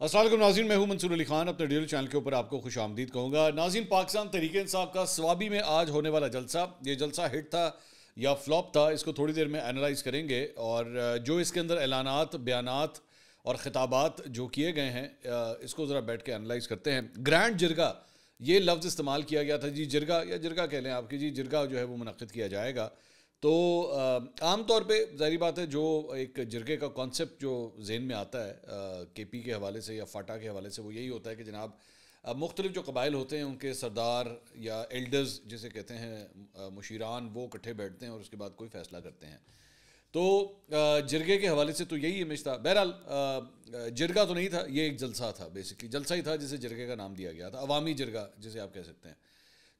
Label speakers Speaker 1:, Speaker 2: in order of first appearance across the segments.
Speaker 1: السلام علیکم ناظرین، میں ہوں منصور علی خان، اپنے ڈیل چینل کے اوپر آپ کو خوش آمدید کہوں گا۔ ناظرین، پاکستان تحریک انصاف کا سوابی میں آج ہونے والا جلسہ، یہ جلسہ ہٹ تھا یا فلاپ تھا، اس کو تھوڑی دیر میں انالائز کریں گے، اور جو اس کے اندر اعلانات، بیانات اور خطابات جو کیے گئے ہیں اس کو ذرا بیٹھ کے انالائز کرتے ہیں۔ گرینڈ جرگہ یہ لفظ استعمال کیا گیا تھا، جی جرگہ یا جرگہ کہہ لیں آپ کی، جی جرگہ جو ہے وہ منعقد کیا جائے گا۔ تو عام طور پہ ظاہری بات ہے، جو ایک جرگے کا کانسیپٹ جو ذہن میں آتا ہے کے پی کے حوالے سے یا فاٹا کے حوالے سے، وہ یہی ہوتا ہے کہ جناب مختلف جو قبائل ہوتے ہیں ان کے سردار یا ایلڈرز جسے کہتے ہیں، مشیران، وہ اکٹھے بیٹھتے ہیں اور اس کے بعد کوئی فیصلہ کرتے ہیں۔ تو جرگے کے حوالے سے تو یہی امیج تھا۔ بہرحال جرگہ تو نہیں تھا، یہ ایک جلسہ تھا، بیسکلی جلسہ ہی تھا جسے جرگے کا نام دیا گیا تھا، عوامی جرگہ جسے آپ کہہ سکتے ہیں۔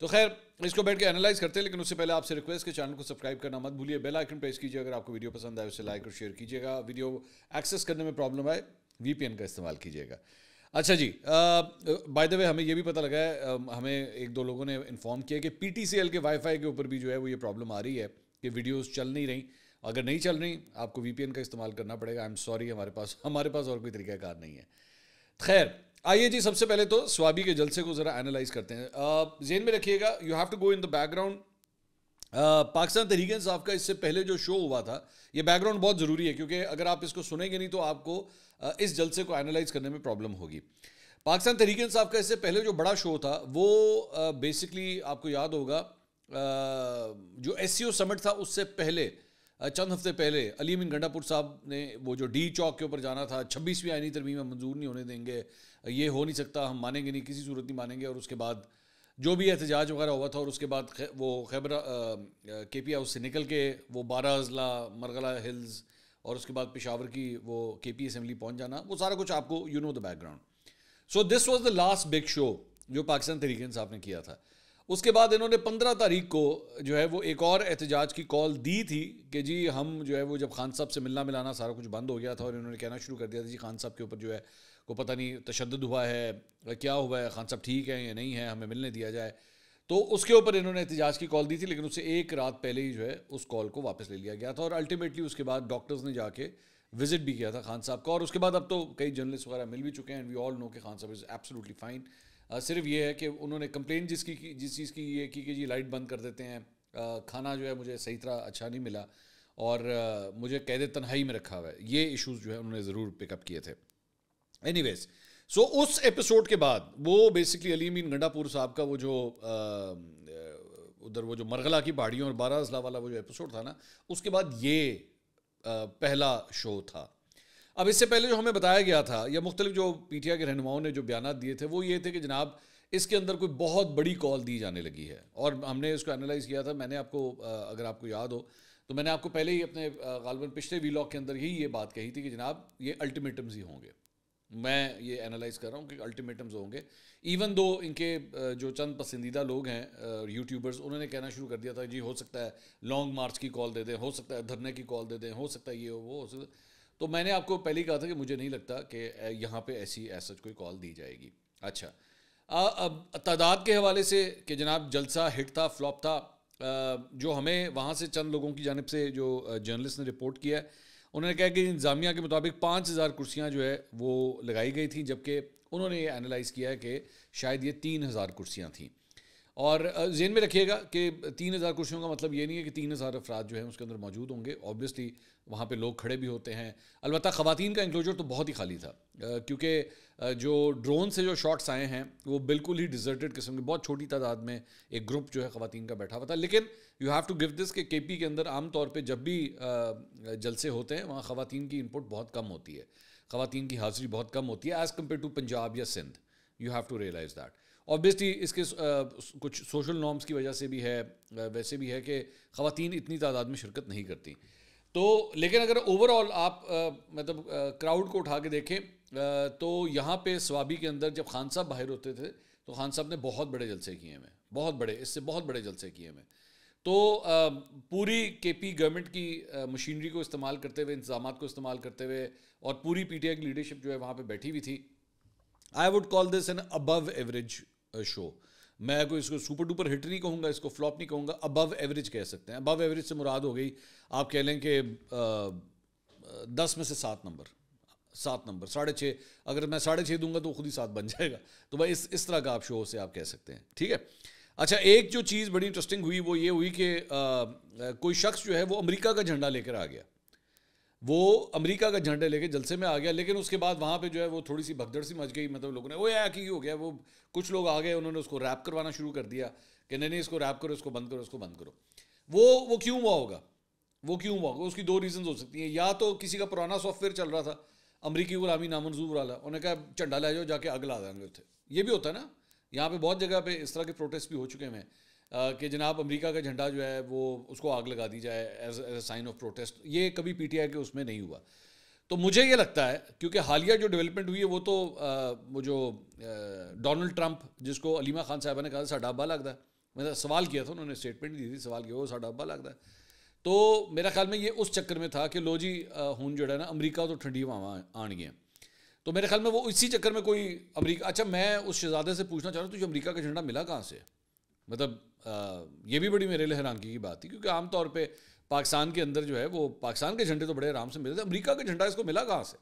Speaker 1: تو خیر، اس کو بیٹھ کے انالائز کرتے ہیں، لیکن اس سے پہلے آپ سے ریکویسٹ کہ چینل کو سبسکرائب کرنا مت بھولیے، بیل آئکن پریس کیجیے، اگر آپ کو ویڈیو پسند آئے اسے لائک اور شیئر کیجیے گا، ویڈیو ایکسیس کرنے میں پرابلم آئے وی پی این کا استعمال کیجیے گا۔ اچھا جی، بائی دا وے ہمیں یہ بھی پتہ لگا ہے، ہمیں ایک دو لوگوں نے انفارم کیا کہ پی ٹی سی ایل کے وائی فائی کے اوپر بھی جو ہے وہ یہ پرابلم آ رہی ہے کہ ویڈیوز چل نہیں رہی۔ اگر نہیں چل رہی آپ کو وی پی این کا استعمال کرنا پڑے گا، آئی ایم سوری، ہمارے پاس اور کوئی طریقہ کار نہیں ہے۔ خیر آئیے جی، سب سے پہلے تو سوابی کے جلسے کو ذرا انالائز کرتے ہیں۔ ذہن میں رکھیے گا، you have to go in the background. Pakistan Tehreek Insaf کا اس سے پہلے جو شو ہوا تھا، یہ بیک گراؤنڈ بہت ضروری ہے، کیونکہ اگر آپ اس کو سنیں گے نہیں تو آپ کو اس جلسے کو انالائز کرنے میں پرابلم ہوگی۔ پاکستان تحریک انصاف کا اس سے پہلے جو بڑا شو تھا وہ بیسکلی آپ کو یاد ہوگا، جو ایس سی او سمٹ تھا اس سے پہلے چند ہفتے پہلے علی امین گنڈا پور صاحب نے وہ جو ڈی چوک کے اوپر جانا تھا، 26ویں آئینی ترمیم ہم منظور نہیں ہونے دیں گے، یہ ہو نہیں سکتا، ہم مانیں گے نہیں، کسی صورت نہیں مانیں گے، اور اس کے بعد جو بھی احتجاج وغیرہ ہوا تھا، اور اس کے بعد وہ خیبر کے پی ہاؤس سے نکل کے وہ 12 اضلاع، مرغلہ ہلز، اور اس کے بعد پشاور کی وہ کے پی اسمبلی پہنچ جانا، وہ سارا کچھ آپ کو you know the background. So this was the last big show جو پاکستان تحریک انصاف نے کیا تھا۔ اس کے بعد انہوں نے 15 تاریخ کو جو ہے وہ ایک اور احتجاج کی کال دی تھی کہ جی ہم جو ہے وہ جب خان صاحب سے ملنا ملانا سارا کچھ بند ہو گیا تھا، اور انہوں نے کہنا شروع کر دیا تھا جی خان صاحب کے اوپر جو ہے کو پتہ نہیں تشدد ہوا ہے، کیا ہوا ہے، خان صاحب ٹھیک ہیں یا نہیں ہے، ہمیں ملنے دیا جائے۔ تو اس کے اوپر انہوں نے احتجاج کی کال دی تھی، لیکن اس سے ایک رات پہلے ہی جو ہے اس کال کو واپس لے لیا گیا تھا، اور الٹیمیٹلی اس کے بعد ڈاکٹرز نے جا کے وزٹ بھی کیا تھا خان صاحب کا، اور اس کے بعد اب تو کئی جرنلسٹ وغیرہ مل بھی چکے ہیں، اینڈ وی آل نو کہ خان صاحب از ایبسلیوٹلی فائن۔ صرف یہ ہے کہ انہوں نے کمپلین جس چیز کی یہ کی کہ جی لائٹ بند کر دیتے ہیں، کھانا جو ہے مجھے صحیح طرح اچھا نہیں ملا، اور مجھے قید تنہائی میں رکھا ہوا ہے، یہ ایشوز جو ہے انہوں نے ضرور پک اپ کیے تھے۔ اینی ویز، سو اس ایپیسوڈ کے بعد وہ بیسکلی علی امین گنڈا پور صاحب کا وہ جو ادھر وہ جو مرغلہ کی پہاڑیوں اور 12 اضلاع والا وہ جو ایپیسوڈ تھا نا، اس کے بعد یہ پہلا شو تھا۔ اب اس سے پہلے جو ہمیں بتایا گیا تھا، یا مختلف جو پی ٹی آئی کے رہنماؤں نے جو بیانات دیے تھے، وہ یہ تھے کہ جناب اس کے اندر کوئی بہت بڑی کال دی جانے لگی ہے، اور ہم نے اس کو انالائز کیا تھا۔ میں نے آپ کو، اگر آپ کو یاد ہو تو میں نے آپ کو پہلے ہی اپنے غالباً پچھلے ویلاگ کے اندر یہی یہ بات کہی تھی کہ جناب یہ الٹیمیٹمز ہی ہوں گے۔ میں یہ انالائز کر رہا ہوں کہ الٹیمیٹمز ہوں گے، ایون دو ان کے جو چند پسندیدہ لوگ ہیں یوٹیوبرز، انہوں نے کہنا شروع کر دیا تھا جی ہو سکتا ہے لانگ مارچ کی کال دے دیں، ہو سکتا ہے دھرنے کی کال دے دیں، ہو سکتا ہے یہ وہ ہو سکتا ہے۔ تو میں نے آپ کو پہلے ہی کہا تھا کہ مجھے نہیں لگتا کہ یہاں پہ ایسی کوئی کال دی جائے گی۔ اچھا، اب تعداد کے حوالے سے کہ جناب جلسہ ہٹ تھا، فلاپ تھا، جو ہمیں وہاں سے چند لوگوں کی جانب سے جو جرنلسٹ نے رپورٹ کیا ہے، انہوں نے کہا کہ انتظامیہ کے مطابق 5000 کرسیاں جو ہے وہ لگائی گئی تھیں، جبکہ انہوں نے یہ انالائز کیا ہے کہ شاید یہ 3000 کرسیاں تھیں۔ اور ذہن میں رکھیے گا کہ 3000 کرسیوں کا مطلب یہ نہیں ہے کہ 3000 افراد جو ہیں اس کے اندر موجود ہوں گے، اوبویسلی وہاں پہ لوگ کھڑے بھی ہوتے ہیں۔ البتہ خواتین کا انکلوجر تو بہت ہی خالی تھا، کیونکہ جو ڈرون سے جو شاٹس آئے ہیں وہ بالکل ہی ڈیزرٹڈ قسم کی، بہت چھوٹی تعداد میں ایک گروپ جو ہے خواتین کا بیٹھا ہوا تھا۔ لیکن you have to give this کہ کے پی کے اندر عام طور پہ جب بھی جلسے ہوتے ہیں وہاں خواتین کی انپٹ بہت کم ہوتی ہے، خواتین کی حاضری بہت کم ہوتی ہے ایز کمپیئر ٹو پنجاب یا Sindh. You have to realise that. Obviously اس کے کچھ سوشل نارمس کی وجہ سے بھی ہے، ویسے بھی ہے کہ خواتین اتنی تعداد میں شرکت نہیں کرتی۔ تو لیکن اگر اوور آل آپ مطلب کراؤڈ کو اٹھا کے دیکھیں تو یہاں پہ سوابی کے اندر جب خان صاحب باہر ہوتے تھے تو خان صاحب نے بہت بڑے جلسے کیے ہیں، بہت بڑے، اس سے بہت بڑے جلسے کیے ہیں۔ تو پوری کے پی گورنمنٹ کی مشینری کو استعمال کرتے ہوئے، انتظامات کو استعمال کرتے ہوئے، اور پوری پی ٹی آئی کی لیڈرشپ جو ہے وہاں پہ بیٹھی ہوئی تھی۔ I would call this an above average show. میں کوئی اس کو سپر ڈوپر ہٹ نہیں کہوں گا، اس کو فلاپ نہیں کہوں گا، ابو ایوریج کہہ سکتے ہیں۔ ابو ایوریج سے مراد ہو گئی آپ کہہ لیں کہ 10 میں سے 7 نمبر، 7 نمبر 6.5. اگر میں 6.5 دوں گا تو خود ہی 7 بن جائے گا. تو بھائی اس طرح کا آپ شو سے آپ کہہ سکتے ہیں. ٹھیک ہے. اچھا ایک جو چیز بڑی انٹرسٹنگ ہوئی وہ یہ ہوئی کہ کوئی شخص جو ہے وہ امریکہ کا جھنڈا لے کر آ گیا. وہ امریکہ کا جھنڈا لے کے جلسے میں آ گیا, لیکن اس کے بعد وہاں پہ جو ہے وہ تھوڑی سی بھگدڑ سی مچ گئی. مطلب لوگوں نے وہ کی ہو گیا, وہ کچھ لوگ آ گئے انہوں نے اس کو ریپ کروانا شروع کر دیا کہ نہیں اس کو ریپ کرو, اس کو بند کرو, اس کو بند کرو. وہ کیوں ہوا ہوگا, اس کی 2 ریزنز ہو سکتی ہیں. یا تو کسی کا پرانا سافٹ ویئر چل رہا تھا امریکی غلامی نامنظور والا, انہوں نے کہا جھنڈا لے جاؤ جا کے آگ لا دیں گے اتنے. یہ بھی ہوتا ہے نا, یہاں پہ بہت جگہ پہ اس طرح کے پروٹیسٹ بھی ہو چکے ہیں کہ جناب امریکہ کا جھنڈا جو ہے وہ اس کو آگ لگا دی جائے as a sign of protest. یہ کبھی پی ٹی آئی کے اس میں نہیں ہوا. تو مجھے یہ لگتا ہے کیونکہ حالیہ جو ڈیولپمنٹ ہوئی ہے وہ تو وہ جو ڈونلڈ ٹرمپ جس کو علیمہ خان صاحبہ نے کہا ساڈا ابا لگتا ہے, میں سوال کیا تھا, انہوں نے اسٹیٹمنٹ دی تھی, سوال کیا وہ ساڈا ابا لگتا ہے. تو میرا خیال میں یہ اس چکر میں تھا کہ لو جی ہوں جو ہے نا امریکہ تو ٹھنڈی ہواواں آن گئے ہیں. تو میرے خیال میں وہ اسی چکر میں کوئی امریکہ. اچھا میں اس شہزادے سے پوچھنا چاہ رہا ہوں تجھے امریکہ کا جھنڈا ملا کہاں سے؟ مطلب یہ بھی بڑی میرے لیے حیرانگی کی بات تھی کیونکہ عام طور پہ پاکستان کے اندر جو ہے وہ پاکستان کے جھنڈے تو بڑے آرام سے ملتے تھے, امریکہ کا جھنڈا اس کو ملا کہاں سے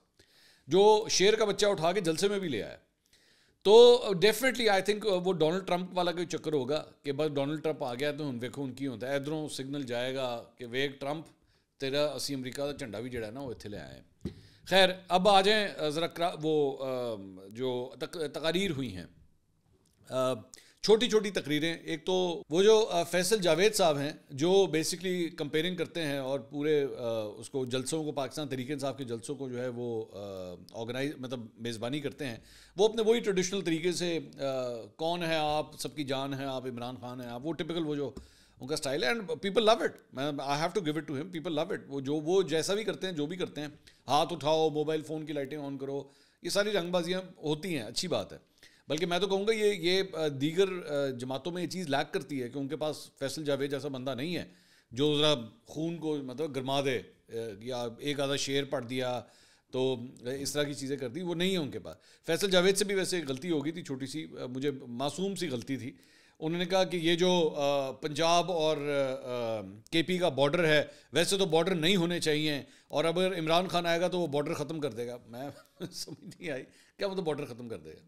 Speaker 1: جو شیر کا بچہ اٹھا کے جلسے میں بھی لے آیا. تو ڈیفینیٹلی آئی تھنک وہ ڈونلڈ ٹرمپ والا کوئی چکر ہوگا کہ بس ڈونلڈ ٹرمپ آ گیا تو دیکھو ان کی ہوتا ہے ادھروں سگنل جائے گا کہ ویگ ٹرمپ تیرا اسی امریکہ کا جھنڈا بھی جڑا ہے نا وہ اتنے لے آئے ہیں. خیر اب آ جائیں ذرا وہ جو تقاریر ہوئی ہیں, چھوٹی چھوٹی تقریریں. ایک تو وہ جو فیصل جاوید صاحب ہیں جو بیسکلی کمپیئرنگ کرتے ہیں اور پورے اس کو جلسوں کو پاکستان تحریک انصاف کے جلسوں کو جو ہے وہ آرگنائز مطلب میزبانی کرتے ہیں, وہ اپنے وہی ٹریڈیشنل طریقے سے کون ہے آپ, سب کی جان ہے آپ, عمران خان ہیں آپ, وہ ٹپکل وہ جو ان کا اسٹائل ہے and people love it. I have to give it to him, people love it. وہ جیسا بھی کرتے ہیں جو بھی کرتے ہیں, ہاتھ اٹھاؤ, موبائل فون کی لائٹیں آن کرو, یہ ساری رنگ بازیاں ہوتی ہیں, اچھی بات ہے. بلکہ میں تو کہوں گا یہ دیگر جماعتوں میں یہ چیز لیک کرتی ہے کہ ان کے پاس فیصل جاوید جیسا بندہ نہیں ہے جو ذرا خون کو مطلب گرما دے یا ایک آدھا شعر پڑھ دیا تو اس طرح کی چیزیں کر دی, وہ نہیں ہے ان کے پاس. فیصل جاوید سے بھی ویسے غلطی ہو گئی تھی, چھوٹی سی, مجھے معصوم سی غلطی تھی. انہوں نے کہا کہ یہ جو پنجاب اور کے پی کا بارڈر ہے ویسے تو بارڈر نہیں ہونے چاہیے اور اگر عمران خان آئے گا تو وہ بارڈر ختم کر دے گا. میں سمجھ نہیں آئی کیا مطلب بارڈر ختم کر دے گا,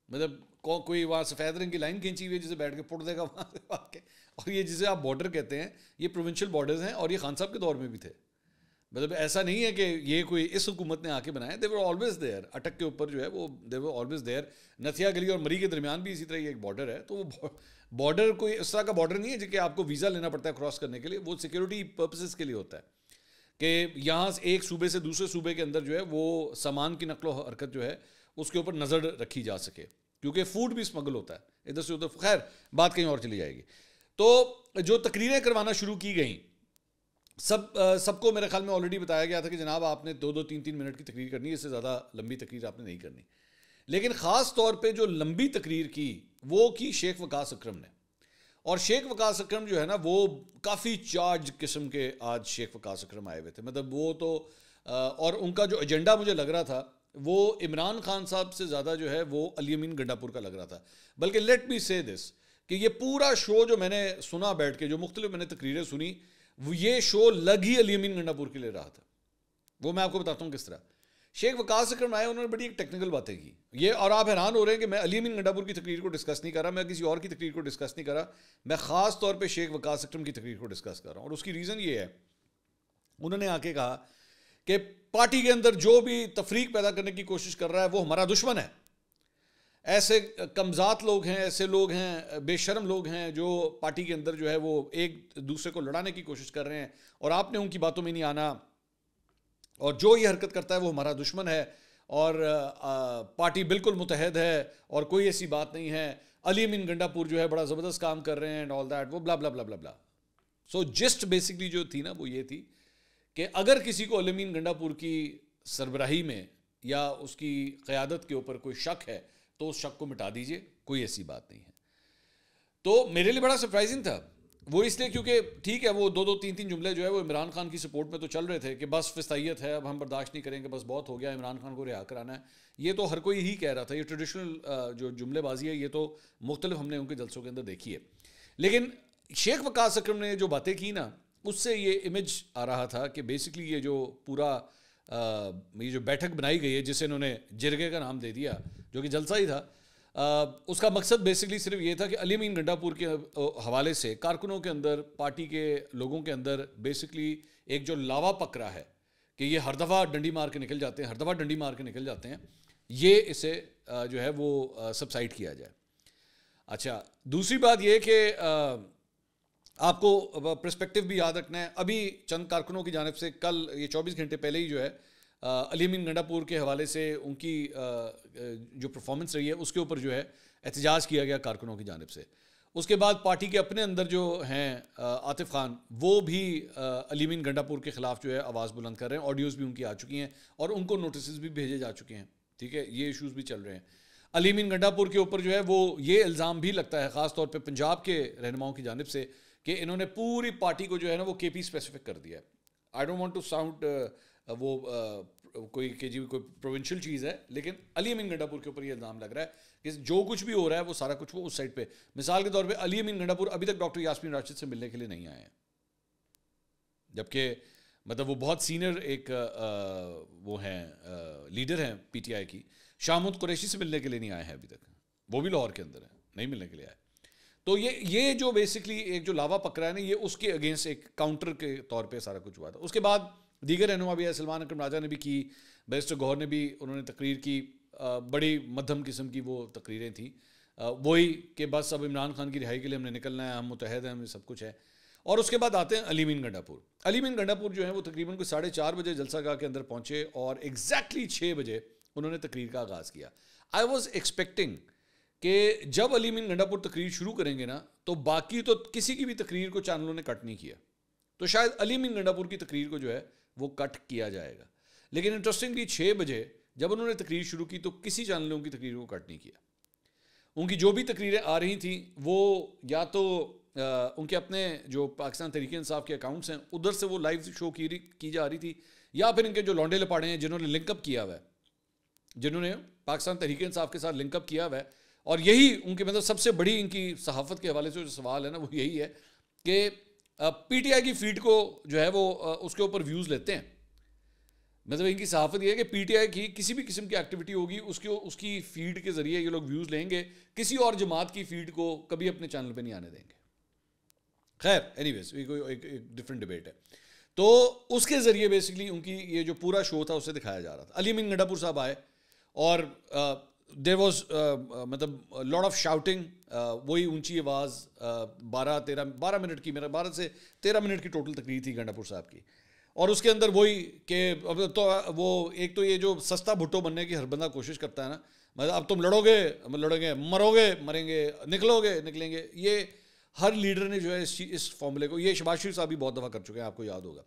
Speaker 1: مطلب کوئی وہاں سفید رنگ کی لائن کھینچی ہوئی ہے جسے بیٹھ کے پٹ دے گا وہاں سے آ کے. اور یہ جسے آپ بارڈر کہتے ہیں یہ پروونشل بارڈرز ہیں اور یہ خان صاحب کے دور میں بھی تھے. مطلب ایسا نہیں ہے کہ یہ کوئی اس حکومت نے آ کے بنایا, دے ور آلویز دیئر. اٹک کے اوپر جو ہے وہ دے ور آلویز دیئر. نتھیا گلی اور مری کے درمیان بھی اسی طرح یہ ایک بارڈر ہے. تو وہ بارڈر کوئی اس طرح کا بارڈر نہیں ہے جو کہ آپ کو ویزا لینا پڑتا ہے کراس کرنے کے لیے, وہ سیکورٹی پرپسز کے لیے ہوتا ہے کہ یہاں ایک صوبے سے دوسرے صوبے کے اندر جو ہے وہ سامان کی نقل و حرکت جو ہے اس کے اوپر نظر رکھی جا سکے, کیونکہ فوڈ بھی اسمگل ہوتا ہے ادھر سے ادھر. خیر بات کہیں اور چلی جائے گی. تو جو تقریریں کروانا شروع کی گئیں سب کو میرے خیال میں آلریڈی بتایا گیا تھا کہ جناب آپ نے 2-3 منٹ کی تقریر کرنی ہے, اس سے زیادہ لمبی تقریر آپ نے نہیں کرنی. لیکن خاص طور پہ جو لمبی تقریر کی وہ کی شیخ وقاص اکرم نے. اور شیخ وقاص اکرم جو ہے نا وہ کافی چارج قسم کے آج شیخ وقاص اکرم آئے ہوئے تھے. مطلب وہ تو اور ان کا جو ایجنڈا مجھے لگ رہا تھا وہ عمران خان صاحب سے زیادہ جو ہے وہ علی امین گنڈا پور کا لگ رہا تھا. بلکہ لیٹ می سے دس کہ یہ پورا شو جو میں نے سنا بیٹھ کے, جو مختلف میں نے تقریریں سنی, یہ شو لگ ہی علی امین گنڈا پور کے لیے رہا تھا. وہ میں آپ کو بتاتا ہوں کس طرح. شیخ وقاص اکرم آئے, انہوں نے بڑی ایک ٹیکنیکل باتیں کی یہ, اور آپ حیران ہو رہے ہیں کہ میں علی امین گنڈا پور کی تقریر کو ڈسکس نہیں کر رہا, میں کسی اور کی تقریر کو ڈسکس نہیں کر رہا, میں خاص طور پہ شیخ وقاص اکرم کی تقریر کو ڈسکس کر رہا ہوں. اور اس کی ریزن یہ ہے, انہوں نے آ کے کہا کہ پارٹی کے اندر جو بھی تفریق پیدا کرنے کی کوشش کر رہا ہے وہ ہمارا دشمن ہے. ایسے کمزات لوگ ہیں, ایسے لوگ ہیں, بے شرم لوگ ہیں جو پارٹی کے اندر جو ہے وہ ایک دوسرے کو لڑانے کی کوشش کر رہے ہیں اور آپ نے ان کی باتوں میں نہیں آنا, اور جو یہ حرکت کرتا ہے وہ ہمارا دشمن ہے اور پارٹی بالکل متحد ہے اور کوئی ایسی بات نہیں ہے. علی امین گنڈا پور جو ہے بڑا زبردست کام کر رہے ہیں اینڈ آل دیٹ, وہ بلا بلا بلا بلا بلا. سو جسٹ بیسکلی جو تھی نا وہ یہ تھی کہ اگر کسی کو علی امین گنڈا پور کی سربراہی میں یا اس کی قیادت کے اوپر کوئی شک ہے تو اس شک کو مٹا دیجئے, کوئی ایسی بات نہیں ہے. تو میرے لیے بڑا سرپرائزنگ تھا وہ, اس لیے کیونکہ ٹھیک ہے وہ 2-3 جملے جو ہے وہ عمران خان کی سپورٹ میں تو چل رہے تھے کہ بس فستائیت ہے, اب ہم برداشت نہیں کریں گے, بس بہت ہو گیا, عمران خان کو رہا کرانا ہے. یہ تو ہر کوئی ہی کہہ رہا تھا, یہ ٹریڈیشنل جو جملے بازی ہے یہ تو مختلف ہم نے ان کے جلسوں کے اندر دیکھی ہے. لیکن شیخ وقاص اکرم نے جو باتیں کی نا اس سے یہ امیج آ رہا تھا کہ بیسکلی یہ جو پورا یہ جو بیٹھک بنائی گئی ہے جسے انہوں نے جرگے کا نام دے دیا جو کہ جلسہ ہی تھا, اس کا مقصد بیسکلی صرف یہ تھا کہ علی امین گنڈا پور کے حوالے سے کارکنوں کے اندر, پارٹی کے لوگوں کے اندر بیسکلی ایک جو لاوا پک رہا ہے کہ یہ ہر دفعہ ڈنڈی مار کے نکل جاتے ہیں, ہر دفعہ ڈنڈی مار کے نکل جاتے ہیں, یہ اسے جو ہے وہ سبسائڈ کیا جائے. اچھا, دوسری بات یہ کہ آپ کو پرسپیکٹیو بھی یاد رکھنا ہے. ابھی چند کارکنوں کی جانب سے کل یہ 24 گھنٹے پہلے ہی جو ہے علی امین گنڈا پور کے حوالے سے ان کی جو پرفارمنس رہی ہے اس کے اوپر جو ہے احتجاج کیا گیا کارکنوں کی جانب سے. اس کے بعد پارٹی کے اپنے اندر جو ہیں عاطف خان, وہ بھی علی امین گنڈا پور کے خلاف جو ہے آواز بلند کر رہے ہیں. آڈیوز بھی ان کی آ چکی ہیں اور ان کو نوٹسز بھی بھیجے جا چکے ہیں. ٹھیک ہے, یہ ایشوز بھی چل رہے ہیں. علی امین گنڈا پور کے اوپر جو ہے وہ یہ الزام بھی لگتا ہے خاص طور پہ پنجاب کے رہنماؤں کی جانب سے کہ انہوں نے پوری پارٹی کو جو ہے نا وہ کے پی اسپیسیفک کر دیا ہے. I don't want to sound وہ کوئی کہ جی کوئی پروونشل چیز ہے, لیکن علی امین گنڈا پور کے اوپر یہ الزام لگ رہا ہے کہ جو کچھ بھی ہو رہا ہے وہ سارا کچھ وہ اس سائڈ پہ. مثال کے طور پہ علی امین گنڈا پور ابھی تک ڈاکٹر یاسمین راشد سے ملنے کے لیے نہیں آئے ہیں, جبکہ مطلب وہ بہت سینئر ایک وہ ہیں لیڈر ہیں پی ٹی آئی کی. شاہ محمود قریشی سے ملنے کے لیے نہیں آئے ہیں ابھی تک, وہ بھی لاہور کے اندر ہیں, نہیں ملنے کے لیے آئے. تو یہ جو بیسکلی ایک جو لاوا پکڑا ہے نا, یہ اس کے اگینسٹ ایک کاؤنٹر کے طور پہ سارا کچھ ہوا تھا. اس کے بعد دیگر رہنما بھی ہے, سلمان اکرم راجہ نے بھی کی, بیرسٹر گوہر نے بھی انہوں نے تقریر کی, بڑی مدھم قسم کی وہ تقریریں تھیں, وہی کہ بس اب عمران خان کی رہائی کے لیے ہم نے نکلنا ہے, ہم متحد ہیں, ہمیں سب کچھ ہے. اور اس کے بعد آتے ہیں علی امین گنڈا پور. علی امین گنڈا پور جو ہے وہ تقریباً کوئی 4:30 بجے جلسہ گاہ کے اندر پہنچے اور ایگزیکٹلی 6 بجے انہوں نے تقریر کا آغاز کیا. آئی واز ایکسپیکٹنگ کہ جب علی امین گنڈا پور تقریر شروع کریں گے نا تو باقی تو کسی کی بھی تقریر کو چینلوں نے کٹ نہیں کیا, تو شاید علی امین گنڈا پور کی تقریر کو جو ہے وہ کٹ کیا جائے گا. لیکن انٹرسٹنگلی 6 بجے جب انہوں نے تقریر شروع کی تو کسی چینل نے ان کی تقریر کو کٹ نہیں کیا. ان کی جو بھی تقریریں آ رہی تھیں وہ یا تو ان کے اپنے جو پاکستان تحریک انصاف کے اکاؤنٹس ہیں ادھر سے وہ لائیو شو کی جا رہی تھی, یا پھر ان کے جو لونڈے لپاڑے ہیں جنہوں نے لنک اپ کیا ہوا ہے, جنہوں نے پاکستان تحریک انصاف کے ساتھ لنک اپ کیا ہوا ہے. اور یہی ان کے مطلب سب سے بڑی ان کی صحافت کے حوالے سے جو سوال ہے نا وہ یہی ہے کہ پی ٹی آئی کی فیڈ کو جو ہے وہ اس کے اوپر ویوز لیتے ہیں. مطلب ان کی صحافت یہ ہے کہ پی ٹی آئی کی کسی بھی قسم کی ایکٹیویٹی ہوگی اس کی فیڈ کے ذریعے یہ لوگ ویوز لیں گے, کسی اور جماعت کی فیڈ کو کبھی اپنے چینل پہ نہیں آنے دیں گے. خیر اینی ویز ایک ڈفرینٹ ڈبیٹ ہے. تو اس کے ذریعے بیسکلی ان کی یہ جو پورا شو تھا اسے دکھایا جا رہا تھا. علی امین گنڈا پور صاحب آئے اور دیر واز مطلب لاٹ آف شاؤٹنگ, وہی اونچی آواز, 12 منٹ کی, میرا 12 سے 13 منٹ کی ٹوٹل تقریر تھی گنڈا پور صاحب کی. اور اس کے اندر وہی کہ اب تو وہ ایک تو یہ جو سستا بھٹو بننے کی ہر بندہ کوشش کرتا ہے نا, مطلب اب تم لڑو گے, مرو گے مریں گے, نکلو گے نکلیں گے, یہ ہر لیڈر نے جو ہے اس فارمولے کو, یہ شباز شریف صاحب بھی بہت دفعہ کر چکے ہیں, آپ کو یاد ہوگا.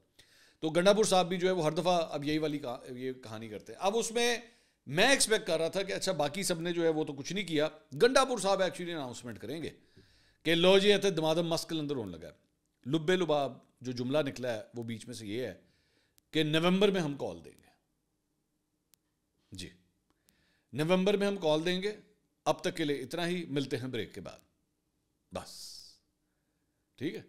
Speaker 1: تو گنڈا پور صاحب بھی جو ہے وہ ہر دفعہ اب یہی والی یہ کہانی کرتے ہیں. اب اس میں ایکسپیکٹ کر رہا تھا کہ اچھا باقی سب نے جو ہے وہ تو کچھ نہیں کیا, گنڈا پور صاحب ایکچولی اناؤنسمنٹ کریں گے کہ لو جی ہے دمادم مسکل اندر ہونے لگا ہے. لبے لباب جو جملہ نکلا ہے وہ بیچ میں سے یہ ہے کہ نومبر میں ہم کال دیں گے. جی نومبر میں ہم کال دیں گے, اب تک کے لیے اتنا ہی, ملتے ہیں بریک کے بعد, بس ٹھیک ہے.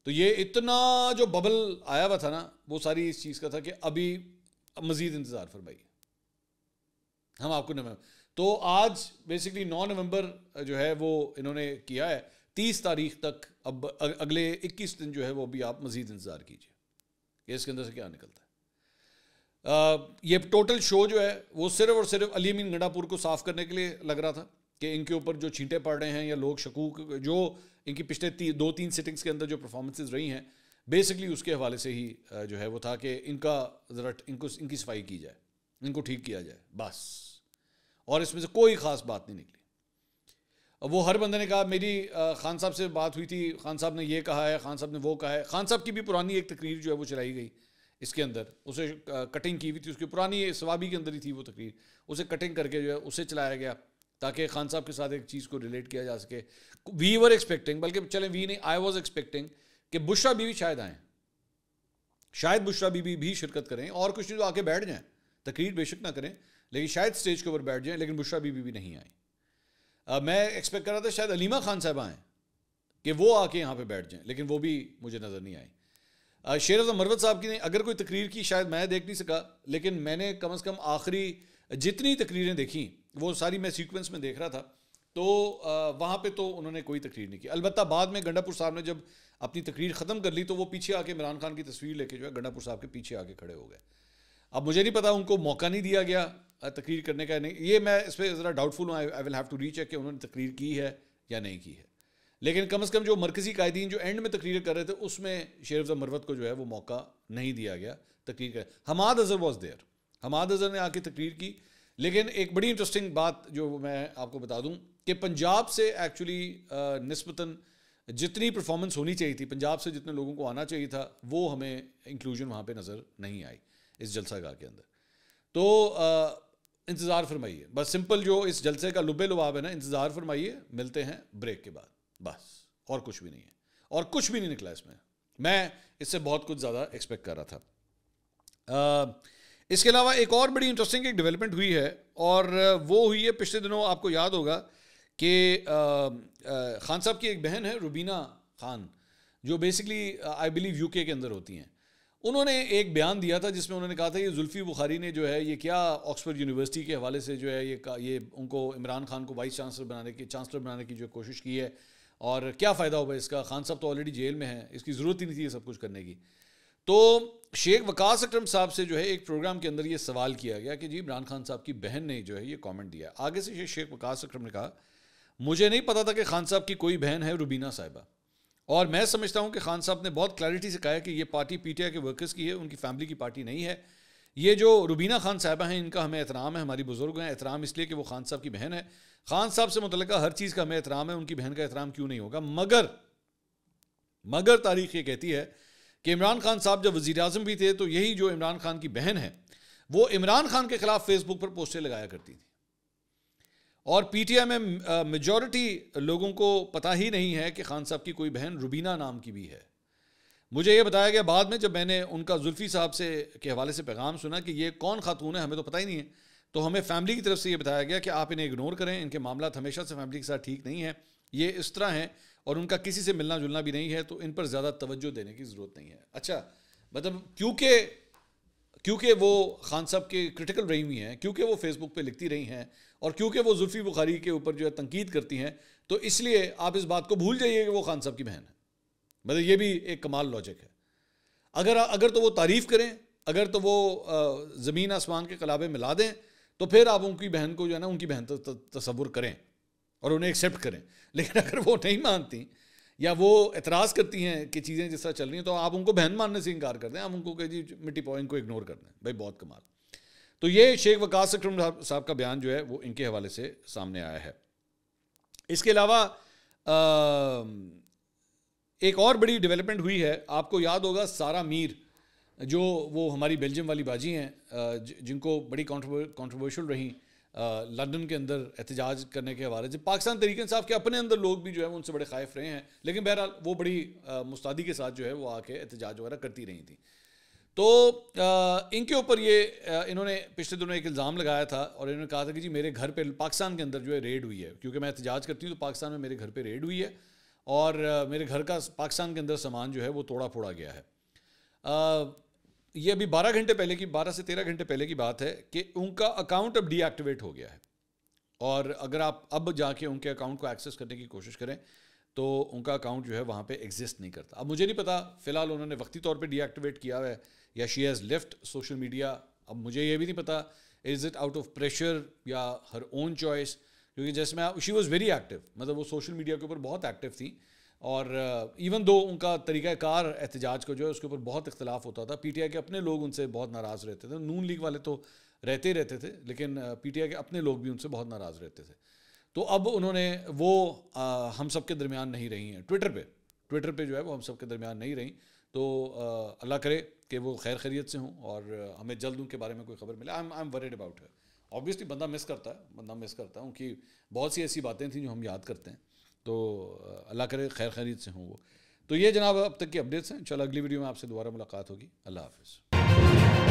Speaker 1: تو یہ اتنا جو ببل آیا ہوا تھا نا وہ ساری اس چیز کا تھا کہ ابھی مزید انتظار فرمائیے, ہم آپ کو تو آج بیسکلی 9 نومبر جو ہے وہ انہوں نے کیا ہے, 30 تاریخ تک, اب اگلے 21 دن جو ہے وہ بھی آپ مزید انتظار کیجیے کہ اس کے اندر سے کیا نکلتا ہے. یہ ٹوٹل شو جو ہے وہ صرف اور صرف علی امین گنڈا پور کو صاف کرنے کے لیے لگ رہا تھا کہ ان کے اوپر جو چھینٹے پڑ رہے ہیں یا لوگ شکوک جو ان کی پچھلے 2-3 سٹنگز کے اندر جو پرفارمنسز رہی ہیں بیسکلی اس کے حوالے سے ہی جو ہے وہ تھا کہ ان کا ذرا ان کی صفائی کی جائے, ان کو ٹھیک کیا جائے بس. اور اس میں سے کوئی خاص بات نہیں نکلی. وہ ہر بندے نے کہا, میری خان صاحب سے بات ہوئی تھی, خان صاحب نے یہ کہا ہے, خان صاحب نے وہ کہا ہے. خان صاحب کی بھی پرانی ایک تقریر جو ہے وہ چلائی گئی اس کے اندر, اسے کٹنگ کی ہوئی تھی, اس کی پرانی سوابی کے اندر ہی تھی وہ تقریر, اسے کٹنگ کر کے جو ہے اسے چلایا گیا تاکہ خان صاحب کے ساتھ ایک چیز کو ریلیٹ کیا جا سکے. وی ور ایکسپیکٹنگ, بلکہ چلیں وی نہیں, آئی واز ایکسپیکٹنگ کہ بشرا بی بی شاید آئیں, شاید بشرا بی بی بھی شرکت کریں, اور کچھ نہیں تو آ کے بیٹھ جائیں, تقریر بے شک نہ کریں لیکن شاید اسٹیج کے اوپر بیٹھ جائیں, لیکن بشرا بی بی بھی نہیں آئیں. میں ایکسپیکٹ کر رہا تھا شاید علیمہ خان صاحب آئیں کہ وہ آ کے یہاں پہ بیٹھ جائیں, لیکن وہ بھی مجھے نظر نہیں آئی. شیر افضل مروت صاحب کی نہیں، اگر کوئی تقریر کی شاید میں دیکھ نہیں سکا، لیکن میں نے کم از کم آخری جتنی تقریریں دیکھیں وہ ساری میں سیکوینس میں دیکھ رہا تھا، تو وہاں پہ تو انہوں نے کوئی تقریر نہیں کی. البتہ بعد میں گنڈا پور صاحب نے جب اپنی تقریر ختم کر لی تو وہ پیچھے آ کے عمران خان کی تصویر لے کے جو ہے گنڈا پور صاحب کے پیچھے آ کے کھڑے ہو گئے. اب مجھے نہیں پتا ان کو موقع نہیں دیا گیا تقریر کرنے کا نہیں، یہ میں اس پہ ذرا ڈاؤٹ فل ہوں. I will have to recheck کہ انہوں نے تقریر کی ہے یا نہیں کی ہے. لیکن کم از کم جو مرکزی قائدین جو اینڈ میں تقریر کر رہے تھے اس میں شیر افضل مروت کو جو ہے وہ موقع نہیں دیا گیا تقریر کا. حماد اظہر واز دیئر، حماد اظہر نے آ کے تقریر کی. لیکن ایک بڑی انٹرسٹنگ بات جو میں آپ کو بتا دوں کہ پنجاب سے ایکچولی نسبتاً جتنی پرفارمنس ہونی چاہیے تھی، پنجاب سے جتنے لوگوں کو آنا چاہیے تھا، وہ ہمیں انکلوژن وہاں پہ نظر نہیں آئی اس جلسہ گاہ کے اندر. تو انتظار فرمائیے، بس سمپل جو اس جلسے کا لب لباب ہے نا، انتظار فرمائیے. ملتے ہیں بریک کے بعد، بس اور کچھ بھی نہیں ہے، اور کچھ بھی نہیں نکلا اس میں اس سے بہت کچھ زیادہ ایکسپیکٹ کر رہا تھا. اس کے علاوہ ایک اور بڑی انٹرسٹنگ ایک ڈیولپمنٹ ہوئی ہے، اور وہ ہوئی ہے پچھلے دنوں. آپ کو یاد ہوگا کہ خان صاحب کی ایک بہن ہے روبینہ خان، جو بیسکلی آئی بلیو یو کے اندر ہوتی ہیں. انہوں نے ایک بیان دیا تھا جس میں انہوں نے کہا تھا یہ زلفی بخاری نے جو ہے یہ کیا آکسفورڈ یونیورسٹی کے حوالے سے جو ہے یہ ان کو عمران خان کو وائس چانسلر بنانے کی جو کوشش کی ہے، اور کیا فائدہ ہوگا اس کا، خان صاحب تو آلریڈی جیل میں ہیں، اس کی ضرورت ہی نہیں تھی یہ سب کچھ کرنے کی. تو شیخ وقاص اکرم صاحب سے جو ہے ایک پروگرام کے اندر یہ سوال کیا گیا کہ جی عمران خان صاحب کی بہن نے جو ہے یہ کامنٹ دیا. آگے سے شیخ وقاص اکرم نے کہا مجھے نہیں پتا تھا کہ خان صاحب کی کوئی بہن ہے روبینہ صاحبہ، اور میں سمجھتا ہوں کہ خان صاحب نے بہت کلیئرٹی سے کہا ہے کہ یہ پارٹی پی ٹی آئی کے ورکرز کی ہے، ان کی فیملی کی پارٹی نہیں ہے. یہ جو روبینہ خان صاحبہ ہیں ان کا ہمیں احترام ہے، ہماری بزرگ ہیں، احترام اس لیے کہ وہ خان صاحب کی بہن ہے. خان صاحب سے متعلقہ ہر چیز کا ہمیں احترام ہے، ان کی بہن کا احترام کیوں نہیں ہوگا. مگر تاریخ یہ کہتی ہے کہ عمران خان صاحب جب وزیر اعظم بھی تھے تو یہی جو عمران خان کی بہن ہے وہ عمران خان کے خلاف فیس بک پر پوسٹیں لگایا کرتی تھی. اور پی ٹی آئی میں میجورٹی لوگوں کو پتہ ہی نہیں ہے کہ خان صاحب کی کوئی بہن روبینہ نام کی بھی ہے. مجھے یہ بتایا گیا بعد میں جب میں نے ان کا زلفی صاحب سے کے حوالے سے پیغام سنا کہ یہ کون خاتون ہے، ہمیں تو پتہ ہی نہیں ہے. تو ہمیں فیملی کی طرف سے یہ بتایا گیا کہ آپ انہیں اگنور کریں، ان کے معاملات ہمیشہ سے فیملی کے ساتھ ٹھیک نہیں ہیں، یہ اس طرح ہیں اور ان کا کسی سے ملنا جلنا بھی نہیں ہے، تو ان پر زیادہ توجہ دینے کی ضرورت نہیں ہے. اچھا مطلب کیونکہ وہ خان صاحب کے کرٹیکل رہی ہوئی ہیں، کیونکہ وہ فیس بک پہ لکھتی رہی ہیں، اور کیونکہ وہ زلفی بخاری کے اوپر جو ہے تنقید کرتی ہیں، تو اس لیے آپ اس بات کو بھول جائیے کہ وہ خان صاحب کی بہن ہے. مطلب یہ بھی ایک کمال لاجک ہے. اگر تو وہ تعریف کریں، اگر تو وہ زمین آسمان کے قلابے ملا دیں، تو پھر آپ ان کی بہن کو جو ہے نا ان کی بہن تصور کریں اور انہیں ایکسیپٹ کریں. لیکن اگر وہ نہیں مانتی یا وہ اعتراض کرتی ہیں کہ چیزیں جس طرح چل رہی ہیں، تو آپ ان کو بہن ماننے سے انکار کر دیں، آپ ان کو کہ جی مٹی پوائنٹ کو اگنور کر دیں. بھائی بہت کمال. تو یہ شیخ وقاص اکرم صاحب کا بیان جو ہے وہ ان کے حوالے سے سامنے آیا ہے. اس کے علاوہ ایک اور بڑی ڈیولپمنٹ ہوئی ہے. آپ کو یاد ہوگا سارا میر جو وہ ہماری بیلجیم والی باجی ہیں جن کو بڑی کنٹروورشل رہیں لندن کے اندر احتجاج کرنے کے حوالے سے. پاکستان تحریک انصاف کے اپنے اندر لوگ بھی جو ہے ان سے بڑے خائف رہے ہیں، لیکن بہرحال وہ بڑی مستعدی کے ساتھ جو ہے وہ آ کے احتجاج وغیرہ کرتی رہی تھیں. تو ان کے اوپر انہوں نے پچھلے دنوں ایک الزام لگایا تھا اور انہوں نے کہا تھا کہ جی میرے گھر پہ پاکستان کے اندر جو ہے ریڈ ہوئی ہے، کیونکہ میں احتجاج کرتی ہوں تو پاکستان میں میرے گھر پہ ریڈ ہوئی ہے اور میرے گھر کا پاکستان کے اندر سامان جو ہے وہ توڑا پھوڑا گیا ہے. یہ ابھی 12 سے 13 گھنٹے پہلے کی بات ہے کہ ان کا اکاؤنٹ اب ڈی ایکٹیویٹ ہو گیا ہے، اور اگر آپ اب جا کے ان کے اکاؤنٹ کو ایکسیس کرنے کی کوشش کریں تو ان کا اکاؤنٹ جو ہے وہاں پہ ایگزسٹ نہیں کرتا. اب مجھے نہیں پتا فی الحال انہوں نے وقتی طور پہ ڈی ایکٹیویٹ کیا ہے یا she has left social media. اب مجھے یہ بھی نہیں پتا is it out of pressure یا ہر اون چوائس، کیونکہ جیسے میں شی واز ویری ایکٹیو، مطلب وہ سوشل میڈیا کے اوپر بہت ایکٹیو تھیں، اور ایون دو ان کا طریقہ کار احتجاج کا جو ہے اس کے اوپر بہت اختلاف ہوتا تھا. پی ٹی آئی کے اپنے لوگ ان سے بہت ناراض رہتے تھے، نون لیگ والے تو رہتے ہی رہتے تھے، لیکن پی ٹی آئی کے اپنے لوگ بھی ان سے بہت ناراض رہتے تھے. تو اب انہوں نے وہ ہم سب کے درمیان نہیں رہی ہیں ٹویٹر پہ جو ہے وہ ہم سب کے درمیان نہیں رہیں. تو اللہ کرے کہ وہ خیر خیریت سے ہوں اور ہمیں جلد ان کے بارے میں کوئی خبر ملے. I am word about her. Obviously بندہ مس کرتا ہے ان کی بہت سی ایسی باتیں تھیں جو ہم یاد کرتے ہیں. تو اللہ کرے خیر خیریت سے ہوں وہ. تو یہ جناب اب تک کی اپڈیٹس ہیں. انشاءاللہ اگلی ویڈیو میں آپ سے دوبارہ ملاقات ہوگی. اللہ حافظ.